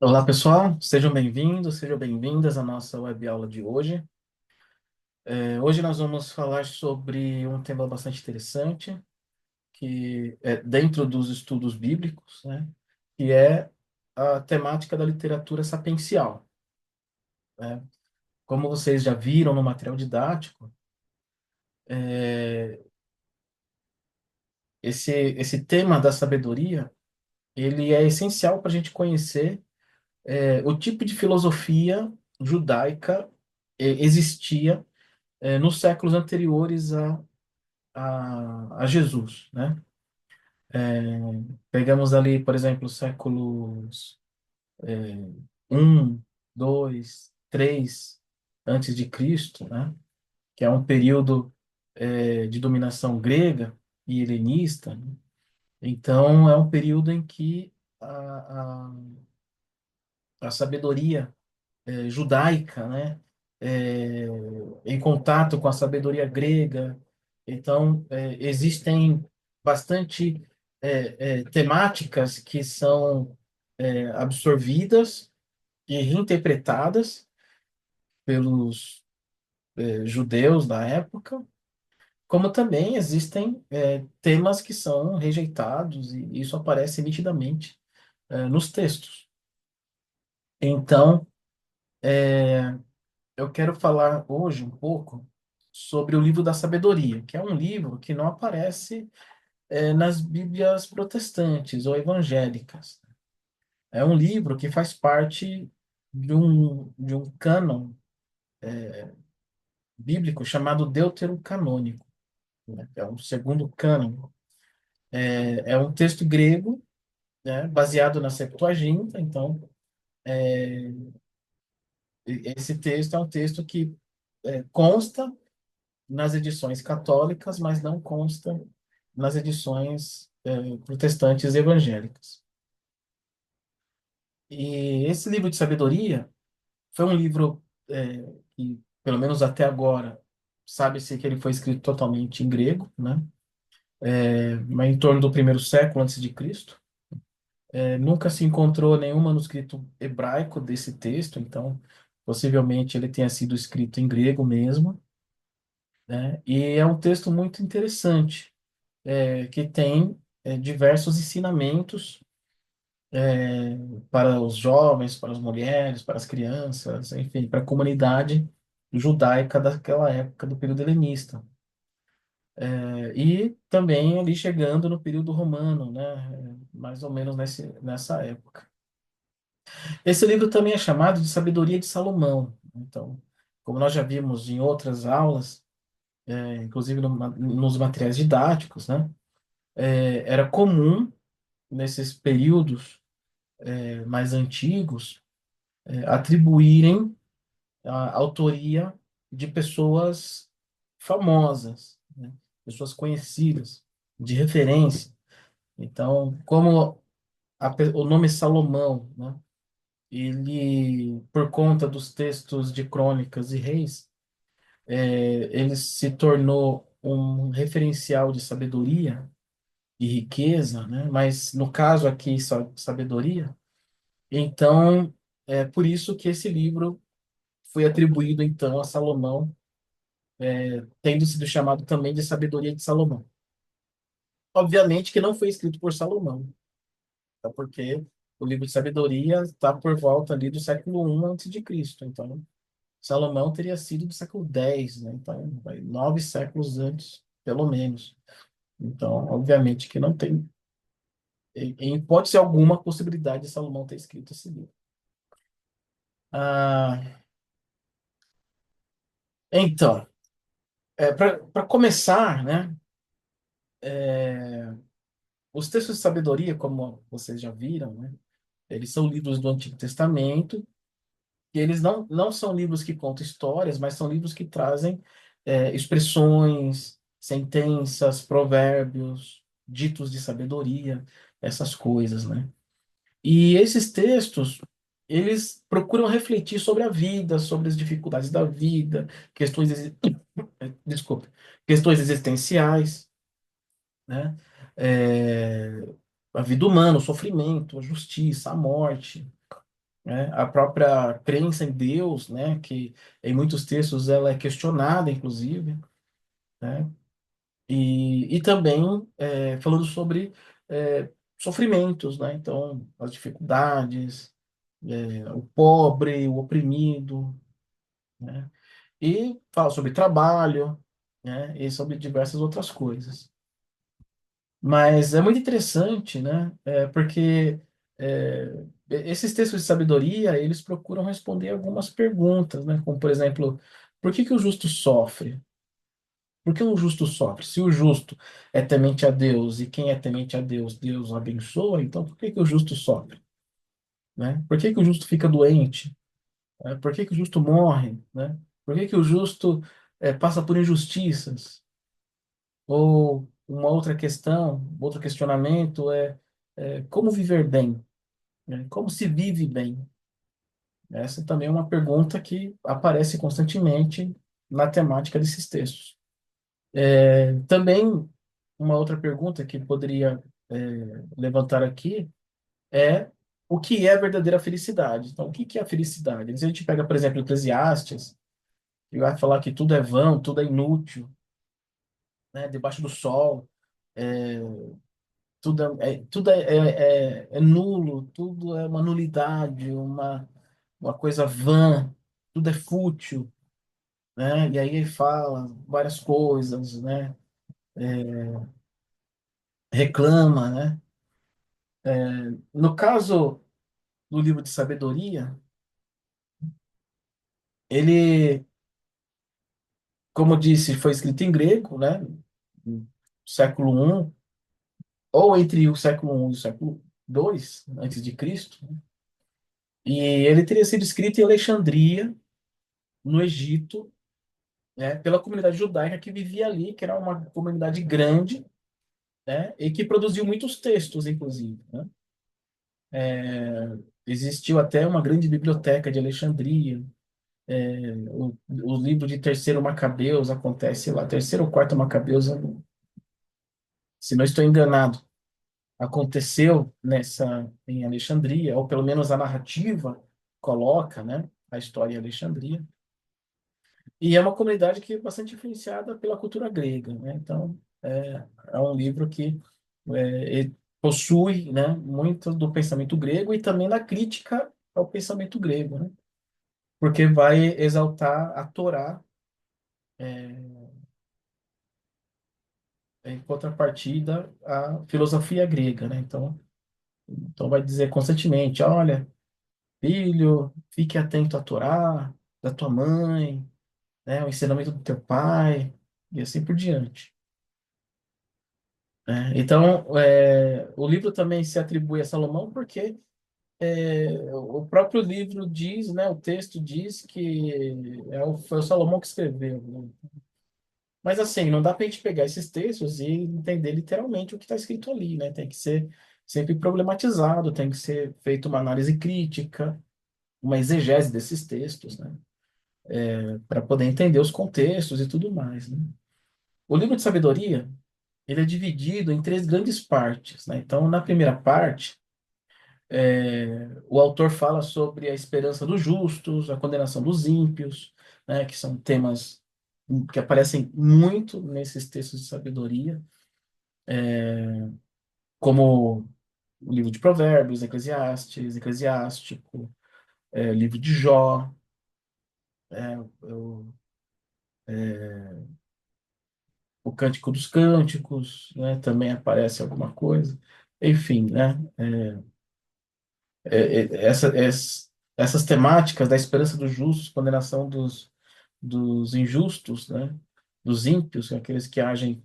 Olá, pessoal. Sejam bem-vindos, sejam bem-vindas à nossa web aula de hoje. Hoje nós vamos falar sobre um tema bastante interessante, que é dentro dos estudos bíblicos, né? Que é a temática da literatura sapiencial, né? Como vocês já viram no material didático, é, esse tema da sabedoria, ele é essencial para a gente conhecer o tipo de filosofia judaica existia nos séculos anteriores a Jesus, né? Pegamos ali, por exemplo, os séculos um, 2, 3 antes de Cristo, né? Que é um período de dominação grega e helenista, né? Então, é um período em que a sabedoria judaica, né? É, em contato com a sabedoria grega. Então, existem bastante temáticas que são absorvidas e reinterpretadas pelos judeus da época, como também existem temas que são rejeitados, e isso aparece nitidamente nos textos. Então, eu quero falar hoje um pouco sobre o livro da sabedoria, que é um livro que não aparece nas Bíblias protestantes ou evangélicas. É um livro que faz parte de um cânon bíblico chamado Deuterocanônico, né? É um segundo cânon. É um texto grego, né, baseado na Septuaginta. Então, esse texto é um texto que consta nas edições católicas, mas não consta nas edições protestantes evangélicas. E esse livro de sabedoria foi um livro que, pelo menos até agora, sabe-se que ele foi escrito totalmente em grego, né? Mas em torno do primeiro século antes de Cristo. Nunca se encontrou nenhum manuscrito hebraico desse texto, então possivelmente ele tenha sido escrito em grego mesmo, né? E é um texto muito interessante, que tem diversos ensinamentos para os jovens, para as mulheres, para as crianças, enfim, para a comunidade judaica daquela época, do período helenista. E também ali chegando no período romano, né? Mais ou menos nessa época. Esse livro também é chamado de Sabedoria de Salomão. Então, como nós já vimos em outras aulas, inclusive nos materiais didáticos, né? Era comum nesses períodos mais antigos atribuírem a autoria de pessoas famosas, né? Pessoas conhecidas, de referência. Então, como o nome Salomão, né? Ele, por conta dos textos de Crônicas e Reis, ele se tornou um referencial de sabedoria e riqueza, né? Mas no caso aqui, só sabedoria. Então, é por isso que esse livro foi atribuído então a Salomão, tendo sido chamado também de Sabedoria de Salomão. Obviamente que não foi escrito por Salomão, tá? Porque o livro de Sabedoria está por volta ali do século I antes de Cristo. Então, Salomão teria sido do século X, né? Então, 9 séculos antes, pelo menos. Então, obviamente que não tem, em hipótese alguma, possibilidade de Salomão ter escrito esse livro. Ah, então, para começar, né? Os textos de sabedoria, como vocês já viram, né? Eles são livros do Antigo Testamento, e eles não são livros que contam histórias, mas são livros que trazem expressões, sentenças, provérbios, ditos de sabedoria, essas coisas, né? E esses textos, eles procuram refletir sobre a vida, sobre as dificuldades da vida, questões, desculpa, questões existenciais, né? É, a vida humana, o sofrimento, a justiça, a morte. né? A própria crença em Deus, né? Que em muitos textos ela é questionada, inclusive, né? E também falando sobre sofrimentos, né? Então, as dificuldades, o pobre, o oprimido, né? E fala sobre trabalho, né? E sobre diversas outras coisas. Mas é muito interessante, né? Porque esses textos de sabedoria, eles procuram responder algumas perguntas, né? Como, por exemplo, por que que o justo sofre? Por que o justo sofre? Se o justo é temente a Deus e quem é temente a Deus, Deus o abençoa, então por que que o justo sofre? Né? Por que que o justo fica doente? Por que que o justo morre? Né? Por que que o justo passa por injustiças? Ou uma outra questão, outro questionamento é como viver bem? Né? Como se vive bem? Essa também é uma pergunta que aparece constantemente na temática desses textos. Também, uma outra pergunta que poderia levantar aqui é o que é a verdadeira felicidade? Então, o que que é a felicidade? Se a gente pega, por exemplo, Eclesiastes, e vai falar que tudo é vão, tudo é inútil, né? Debaixo do sol, é, tudo é nulo, tudo é uma nulidade, uma coisa vã, tudo é fútil, né? E aí ele fala várias coisas, né? Reclama, né? No caso do livro de sabedoria, ele, como eu disse, foi escrito em grego, né? No século I, ou entre o século I e o século II antes de Cristo. E ele teria sido escrito em Alexandria, no Egito, né, pela comunidade judaica que vivia ali, que era uma comunidade grande, né, e que produziu muitos textos, inclusive, né? Existiu até uma grande biblioteca de Alexandria. O livro de Terceiro Macabeus acontece lá, Terceiro ou Quarto Macabeus, se não estou enganado, aconteceu em Alexandria, ou pelo menos a narrativa coloca, né, a história em Alexandria. E é uma comunidade que é bastante influenciada pela cultura grega, né? Então, é um livro que possui, né, muito do pensamento grego e também da crítica ao pensamento grego, né? Porque vai exaltar a Torá em contrapartida à filosofia grega, né? Então vai dizer constantemente, olha, filho, fique atento à Torá da tua mãe, né, o ensinamento do teu pai, e assim por diante. Né? Então, o livro também se atribui a Salomão porque o próprio livro diz, né, o texto diz que foi o Salomão que escreveu. Né? Mas assim, não dá para a gente pegar esses textos e entender literalmente o que está escrito ali, né? Tem que ser sempre problematizado, tem que ser feita uma análise crítica, uma exegese desses textos, né? Para poder entender os contextos e tudo mais, né? O livro de sabedoria, ele é dividido em três grandes partes, né? Então, na primeira parte, o autor fala sobre a esperança dos justos, a condenação dos ímpios, né? Que são temas que aparecem muito nesses textos de sabedoria, como o livro de Provérbios, Eclesiastes, Eclesiástico, livro de Jó, o, o Cântico dos Cânticos, né? Também aparece alguma coisa. Enfim, né? Essas temáticas da esperança dos justos, condenação dos injustos, né? Dos ímpios, aqueles que agem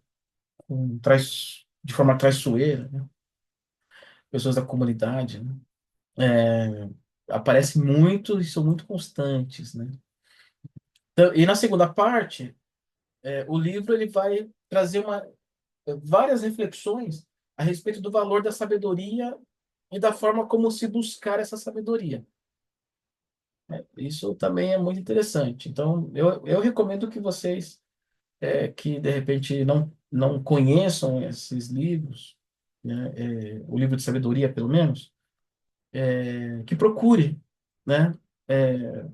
de forma traiçoeira, né? Pessoas da comunidade, né? Aparecem muito e são muito constantes, né? Então, e na segunda parte, o livro ele vai trazer várias reflexões a respeito do valor da sabedoria e da forma como se buscar essa sabedoria. Isso também é muito interessante. Então, eu recomendo que vocês que de repente não conheçam esses livros, né, o livro de sabedoria, pelo menos, que procure. né? É,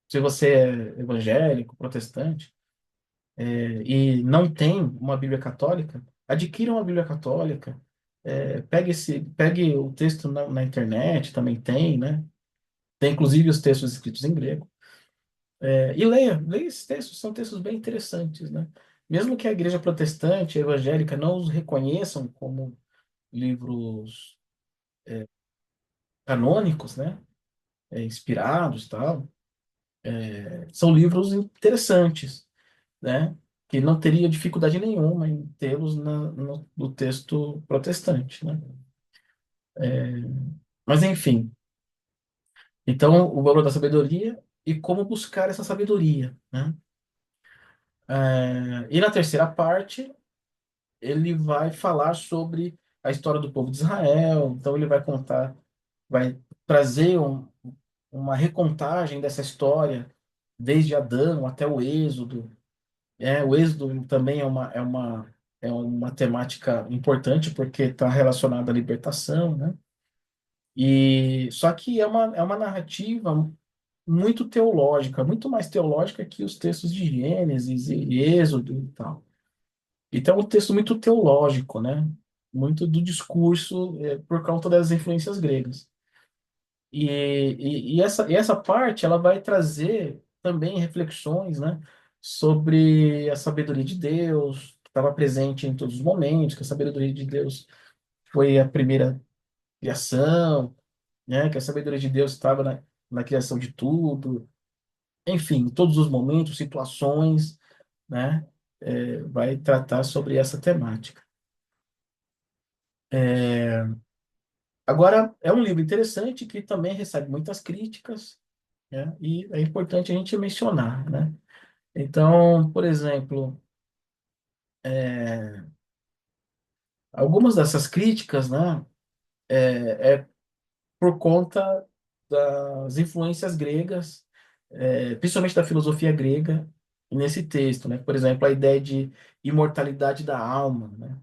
se você é evangélico, protestante, e não tem uma Bíblia católica, adquira uma Bíblia católica, pegue o texto na internet, também tem, né? Tem inclusive os textos escritos em grego. E leia esses textos, são textos bem interessantes, né? Mesmo que a igreja protestante, evangélica, não os reconheçam como livros canônicos, né? Inspirados, tal, são livros interessantes, né? Que não teria dificuldade nenhuma em tê-los no texto protestante, né? Mas enfim, então o valor da sabedoria e como buscar essa sabedoria, né? E na terceira parte ele vai falar sobre a história do povo de Israel. Então ele vai contar, vai trazer uma recontagem dessa história desde Adão até o Êxodo. O Êxodo também é uma temática importante porque está relacionada à libertação, né? E só que é uma narrativa muito teológica, muito mais teológica que os textos de Gênesis e Êxodo e tal. Então, é um texto muito teológico, né? Muito do discurso, por conta das influências gregas. E essa parte, ela vai trazer também reflexões, né? Sobre a sabedoria de Deus, que estava presente em todos os momentos, que a sabedoria de Deus foi a primeira criação, né? Que a sabedoria de Deus estava na criação de tudo. Enfim, em todos os momentos, situações, né? Vai tratar sobre essa temática. Agora, é um livro interessante que também recebe muitas críticas, né? E é importante a gente mencionar, né? Então, por exemplo, algumas dessas críticas, né, é por conta das influências gregas, principalmente da filosofia grega, nesse texto, né? Por exemplo, a ideia de imortalidade da alma, né?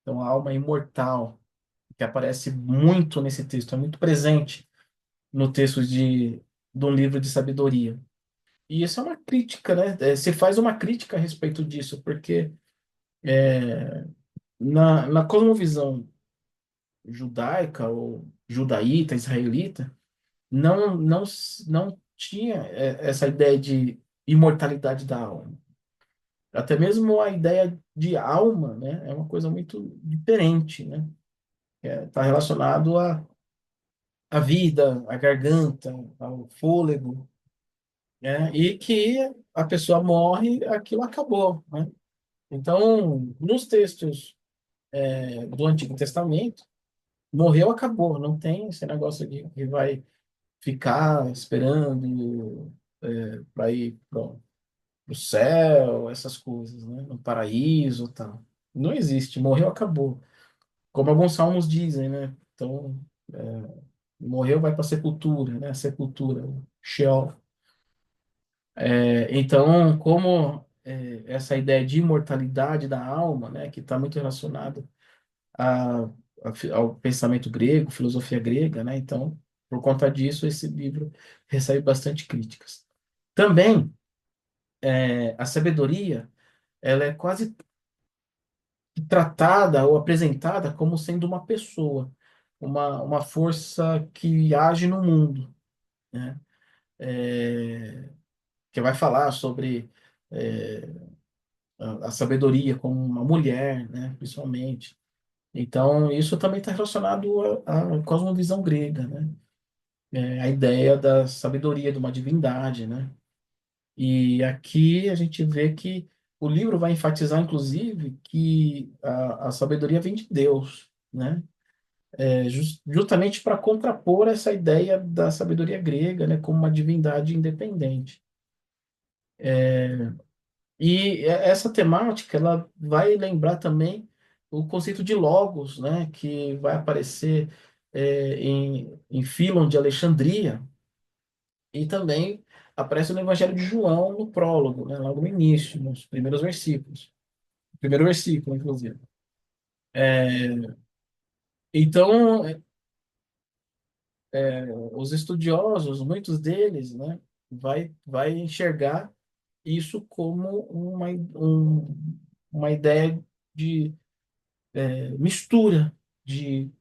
Então, a alma é imortal, que aparece muito nesse texto, é muito presente no texto de um livro de sabedoria. E isso é uma crítica, né? Se faz uma crítica a respeito disso, porque na cosmovisão judaica ou judaíta, israelita, não tinha essa ideia de imortalidade da alma. Até mesmo a ideia de alma, né, é uma coisa muito diferente, né? Está relacionado à vida, à garganta, ao fôlego, né? E que a pessoa morre, aquilo acabou, né? Então, nos textos do Antigo Testamento, morreu, acabou. Não tem esse negócio de que vai ficar esperando para ir para o céu, essas coisas, né? No paraíso, e tal. Não existe. Morreu, acabou. Como alguns salmos dizem, né? Então, morreu, vai para a sepultura, né? Sepultura, Sheol. Então, como essa ideia de imortalidade da alma, né? Que está muito relacionada a, ao pensamento grego, filosofia grega, né? Então, por conta disso, esse livro recebe bastante críticas. Também, a sabedoria, ela é quase tratada ou apresentada como sendo uma pessoa, uma força que age no mundo, né? Que vai falar sobre é, a sabedoria como uma mulher, né? Principalmente. Então, isso também está relacionado à cosmovisão grega, né? A ideia da sabedoria de uma divindade, né? E aqui a gente vê que o livro vai enfatizar, inclusive, que a sabedoria vem de Deus, né? Justamente para contrapor essa ideia da sabedoria grega, né? Como uma divindade independente. E essa temática, ela vai lembrar também o conceito de logos, né? Que vai aparecer em Fílon de Alexandria, e também aparece no Evangelho de João, no prólogo, né, logo no início, nos primeiros versículos. Primeiro versículo, inclusive. Então, os estudiosos, muitos deles, né, vai enxergar isso como uma ideia de mistura de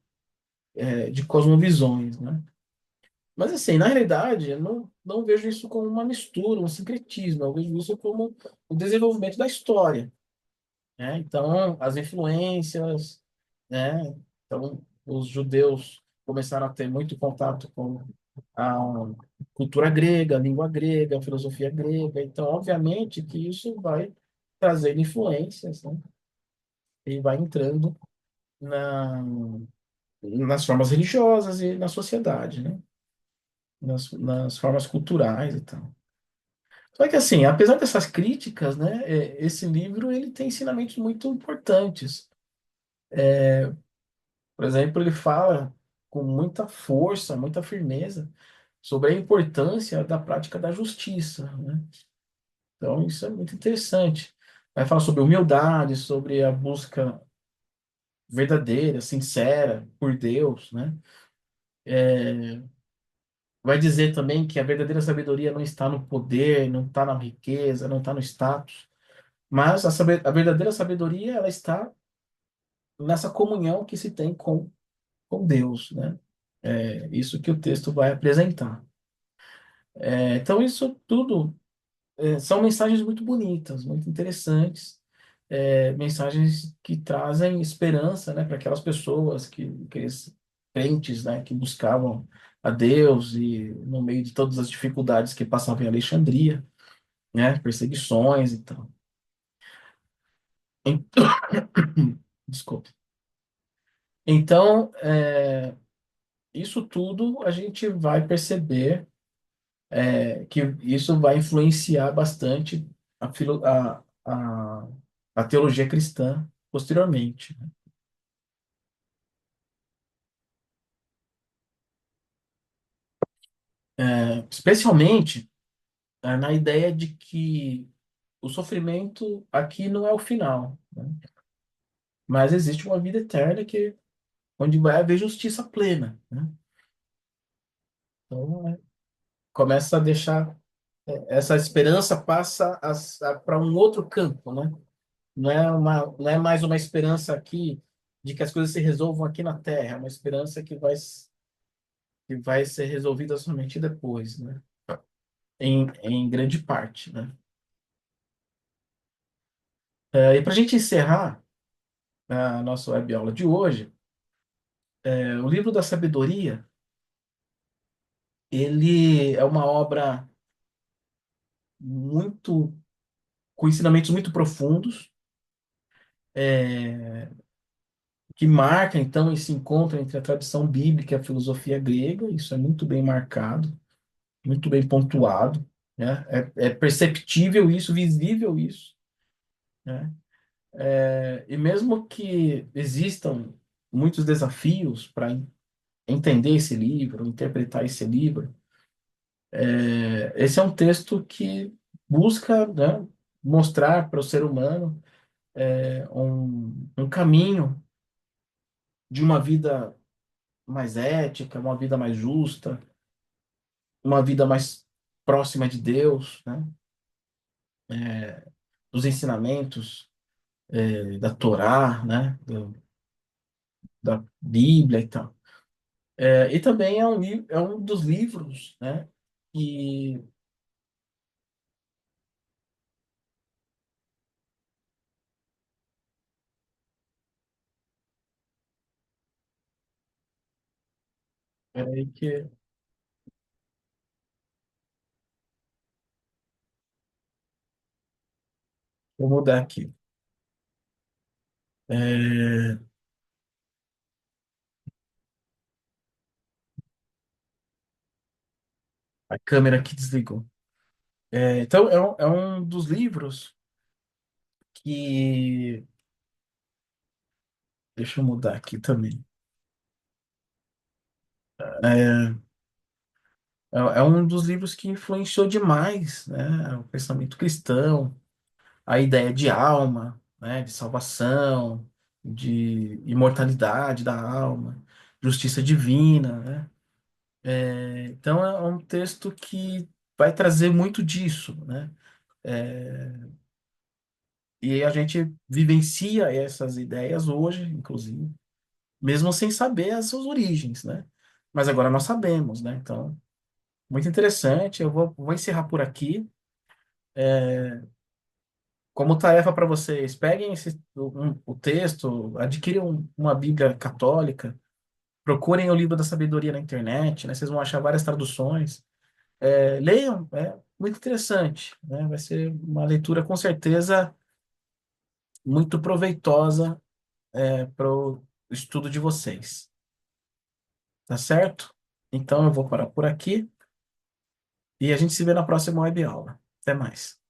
cosmovisões, né? Mas, assim, na realidade, eu não vejo isso como uma mistura, um sincretismo, eu vejo isso como o desenvolvimento da história, né? Então, as influências, né? Então, os judeus começaram a ter muito contato com a cultura grega, a língua grega, a filosofia grega. Então, obviamente que isso vai trazer influências, né? E vai entrando na, nas formas religiosas e na sociedade, né? Nas formas culturais e tal. Só que assim, apesar dessas críticas, né, esse livro ele tem ensinamentos muito importantes. Por exemplo, ele fala com muita força, muita firmeza sobre a importância da prática da justiça, né? Então, isso é muito interessante. Vai falar sobre humildade, sobre a busca verdadeira, sincera por Deus, né? Vai dizer também que a verdadeira sabedoria não está no poder, não está na riqueza, não está no status, mas a verdadeira sabedoria ela está nessa comunhão que se tem com Deus, né? É isso que o texto vai apresentar. Então, isso tudo são mensagens muito bonitas, muito interessantes, mensagens que trazem esperança, né, para aquelas pessoas aqueles crentes, né, que buscavam a Deus e no meio de todas as dificuldades que passavam em Alexandria, né, perseguições e tal. Então, desculpe. Então, isso tudo a gente vai perceber que isso vai influenciar bastante a, filo- a teologia cristã posteriormente, né? Especialmente na ideia de que o sofrimento aqui não é o final, né? Mas existe uma vida eterna onde vai haver justiça plena, né? Então, começa a deixar essa esperança passa para um outro campo, né? Não é mais uma esperança aqui de que as coisas se resolvam aqui na Terra, é uma esperança que vai ser resolvida somente depois, né? Em grande parte, né? E para a gente encerrar a nossa web aula de hoje, o livro da sabedoria, ele é uma obra muito com ensinamentos muito profundos, é, que marca então esse encontro entre a tradição bíblica e a filosofia grega. Isso é muito bem marcado, muito bem pontuado, né? É perceptível isso, visível isso, né? E mesmo que existam muitos desafios para entender esse livro, interpretar esse livro, esse é um texto que busca, né, mostrar para o ser humano um caminho de uma vida mais ética, uma vida mais justa, uma vida mais próxima de Deus, né? Dos ensinamentos da Torá, né? Da Bíblia e tal. E também é um dos livros, né? E peraí que vou mudar aqui. É, a câmera aqui desligou. Então, é um dos livros que. Deixa eu mudar aqui também. É, é um dos livros que influenciou demais, né, o pensamento cristão, a ideia de alma, né, de salvação, de imortalidade da alma, justiça divina, né? Então, é um texto que vai trazer muito disso, né? É, e a gente vivencia essas ideias hoje, inclusive, mesmo sem saber as suas origens, né? Mas agora nós sabemos, né? Então, muito interessante. Vou encerrar por aqui. Como tarefa para vocês, peguem o texto, adquiram uma Bíblia católica, procurem o livro da sabedoria na internet, né? Vocês vão achar várias traduções. Leiam, é muito interessante, né? Vai ser uma leitura com certeza muito proveitosa para o estudo de vocês, tá certo? Então eu vou parar por aqui e a gente se vê na próxima web aula. Até mais.